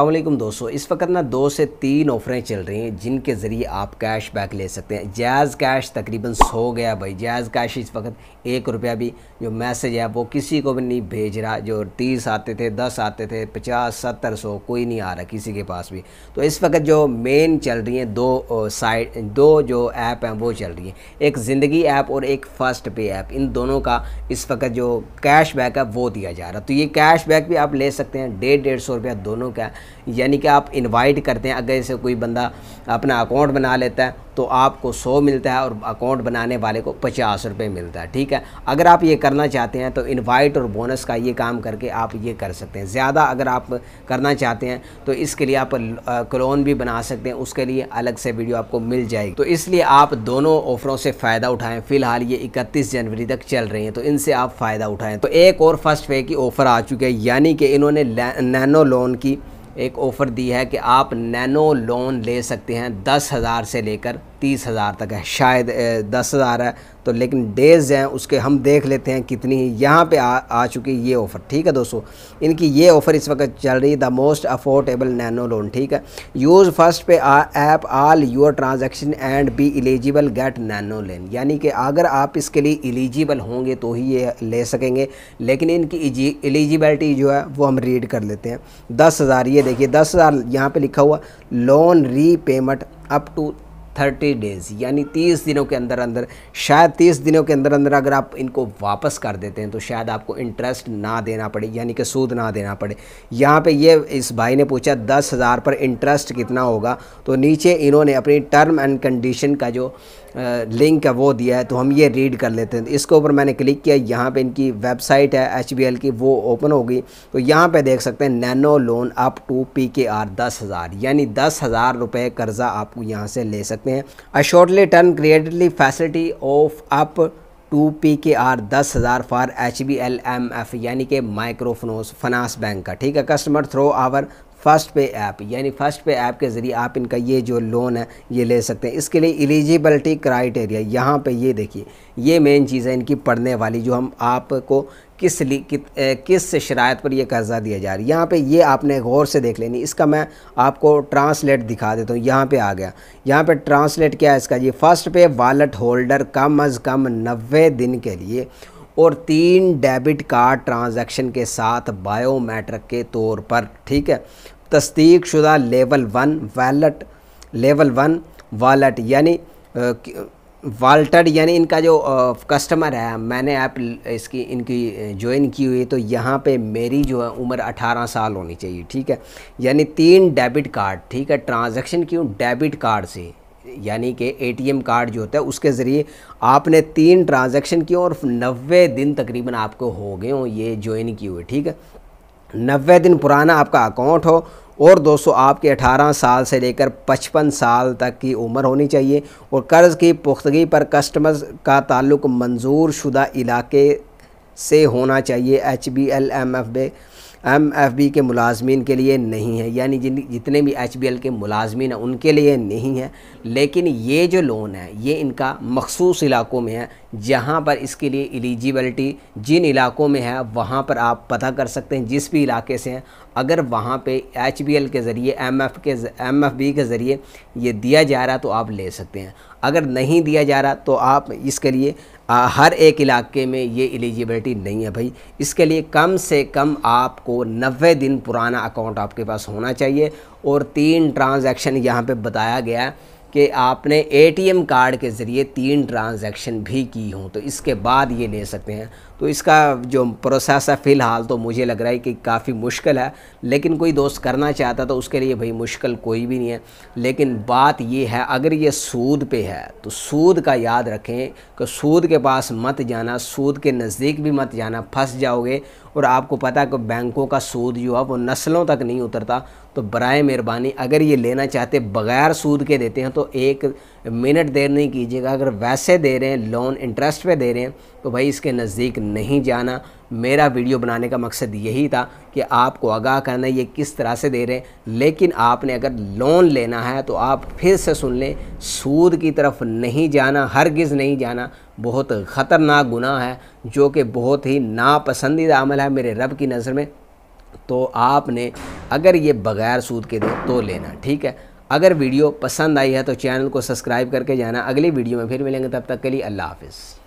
अस्सलामुअलैकुम दोस्तों, इस वक्त ना 2 से 3 ऑफरें चल रही हैं जिनके ज़रिए आप कैश बैक ले सकते हैं। जायज़ कैश तकरीबन 100 गया भाई। जायज़ कैश इस वक्त 1 रुपया भी जो मैसेज है वो किसी को भी नहीं भेज रहा। जो 30 आते थे, 10 आते थे, 50, 70, 100 कोई नहीं आ रहा किसी के पास भी। तो इस वक्त जो मेन चल रही हैं दो जो ऐप हैं वो चल रही हैं, एक ज़िंदगी ऐप और एक फ़र्स्ट पे ऐप। इन दोनों का इस वक्त जो कैश बैक है वो दिया जा रहा। तो ये कैश बैक भी आप ले सकते हैं 150-150 रुपया दोनों का। यानी कि आप इनवाइट करते हैं, अगर जैसे कोई बंदा अपना अकाउंट बना लेता है तो आपको 100 मिलता है और अकाउंट बनाने वाले को 50 रुपये मिलता है। ठीक है, अगर आप ये करना चाहते हैं तो इनवाइट और बोनस का ये काम करके आप ये कर सकते हैं। ज़्यादा अगर आप करना चाहते हैं तो इसके लिए आप क्लोन भी बना सकते हैं, उसके लिए अलग से वीडियो आपको मिल जाएगी। तो इसलिए आप दोनों ऑफरों से फ़ायदा उठाएँ। फ़िलहाल ये 31 जनवरी तक चल रही हैं, तो इनसे आप फ़ायदा उठाएँ। तो एक और फर्स्ट पे की ऑफ़र आ चुकी है, यानी कि इन्होंने नैनो लोन की एक ऑफ़र दी है कि आप नैनो लोन ले सकते हैं 10,000 से लेकर 30,000 तक है। शायद 10,000 है तो, लेकिन डेज़ हैं उसके हम देख लेते हैं कितनी यहाँ पे आ चुकी ये ऑफ़र। ठीक है दोस्तों, इनकी ये ऑफ़र इस वक्त चल रही है, the most affordable nano loan. ठीक है, use FirstPay app all your transaction and be eligible get nano loan. यानी कि अगर आप इसके लिए एलिजिबल होंगे तो ही ये ले सकेंगे। लेकिन इनकी एलिजिबिलिटी जो है वो हम रीड कर लेते हैं। 10,000, ये देखिए 10,000 यहाँ पे लिखा हुआ, loan repayment up to 30 days, यानी 30 दिनों के अंदर अंदर। शायद 30 दिनों के अंदर अंदर अगर आप इनको वापस कर देते हैं तो शायद आपको इंटरेस्ट ना देना पड़े, यानी कि सूद ना देना पड़े। यहाँ पे ये इस भाई ने पूछा 10,000 पर इंटरेस्ट कितना होगा, तो नीचे इन्होंने अपनी टर्म एंड कंडीशन का जो लिंक है वो दिया है, तो हम ये रीड कर लेते हैं। इसके ऊपर मैंने क्लिक किया, यहाँ पे इनकी वेबसाइट है HBL की, वो ओपन हो गई। तो यहाँ पे देख सकते हैं nano loan up to PKR 10,000, यानी 10,000 रुपये कर्जा आप यहाँ से ले सकते हैं। A shortly term creatively facility of up to PKR 10,000 for HBLMF, यानी कि माइक्रो फाइनेंस बैंक का। ठीक है, customer through our first pay app, यानी फ़र्स्ट पे ऐप के ज़रिए आप इनका ये जो लोन है ये ले सकते हैं। इसके लिए एलिजिबिलिटी क्राइटेरिया यहाँ पे ये देखिए, ये मेन चीज़ है इनकी पढ़ने वाली, जो हम आपको किस शराइत पर ये कर्जा दिया जा रहा है। यहाँ पे ये आपने गौर से देख लेनी। इसका मैं आपको ट्रांसलेट दिखा देता हूँ। यहाँ पे आ गया, यहाँ पे ट्रांसलेट क्या है इसका, ये फ़र्स्ट पे वॉलेट होल्डर कम अज़ कम 90 दिन के लिए और 3 डेबिट कार्ड ट्रांजैक्शन के साथ बायोमेट्रिक के तौर पर, ठीक है, तस्दीक शुदा लेवल 1 वॉलेट यानी वाल्टेड, यानी इनका जो कस्टमर है, मैंने ऐप इनकी ज्वाइन की हुई है, तो यहाँ पे मेरी जो है उम्र 18 साल होनी चाहिए। ठीक है, यानी 3 डेबिट कार्ड, ठीक है, ट्रांजैक्शन क्यों डेबिट कार्ड से, यानी कि ATM कार्ड जो होता है उसके ज़रिए आपने 3 ट्रांजैक्शन किए और 90 दिन तकरीबन आपको हो गए हो ये ज्वाइन की हुई। ठीक है, 90 दिन पुराना आपका अकाउंट हो और दोस्तों आपके 18 साल से लेकर 55 साल तक की उम्र होनी चाहिए और कर्ज़ की पुख्तगी पर कस्टमर का ताल्लुक़ मंजूर शुदा इलाके से होना चाहिए। MFB के मुलाजमीन के लिए नहीं है, यानी जितने भी HBL के मुलाजमीन हैं उनके लिए नहीं है। लेकिन ये जो लोन है ये इनका मखसूस इलाकों में है, जहाँ पर इसके लिए एलिजिबिलिटी जिन इलाकों में है वहाँ पर आप पता कर सकते हैं, जिस भी इलाके से हैं। अगर वहाँ पे HBL के ज़रिए MFB के ज़रिए ये दिया जा रहा है तो आप ले सकते हैं। अगर नहीं दिया जा रहा तो आप इसके लिए हर एक इलाके में ये एलिजिबिलिटी नहीं है भाई। इसके लिए कम से कम आपको 90 दिन पुराना अकाउंट आपके पास होना चाहिए और 3 ट्रांजैक्शन यहाँ पे बताया गया है कि आपने ATM कार्ड के ज़रिए 3 ट्रांजैक्शन भी की हों, तो इसके बाद ये ले सकते हैं। तो इसका जो प्रोसेस है फ़िलहाल तो मुझे लग रहा है कि काफ़ी मुश्किल है, लेकिन कोई दोस्त करना चाहता तो उसके लिए भाई मुश्किल कोई भी नहीं है। लेकिन बात ये है, अगर ये सूद पे है तो सूद का याद रखें कि सूद के पास मत जाना, सूद के नज़दीक भी मत जाना, फंस जाओगे। और आपको पता है कि बैंकों का सूद जो है वो नस्लों तक नहीं उतरता। तो बराए मेहरबानी अगर ये लेना चाहते बग़ैर सूद के देते हैं तो 1 मिनट देर नहीं कीजिएगा। अगर वैसे दे रहे हैं, लोन इंटरेस्ट पे दे रहे हैं, तो भाई इसके नज़दीक नहीं जाना। मेरा वीडियो बनाने का मकसद यही था कि आपको आगाह करना ये किस तरह से दे रहे हैं। लेकिन आपने अगर लोन लेना है तो आप फिर से सुन लें, सूद की तरफ नहीं जाना, हरगिज़ नहीं जाना। बहुत ख़तरनाक गुनाह है जो कि बहुत ही नापसंदीदा अमल है मेरे रब की नज़र में। तो आपने अगर ये बग़ैर सूद के दे तो लेना, ठीक है। अगर वीडियो पसंद आई है तो चैनल को सब्सक्राइब करके जाना। अगली वीडियो में फिर मिलेंगे, तब तक के लिए अल्लाह हाफ़िज़।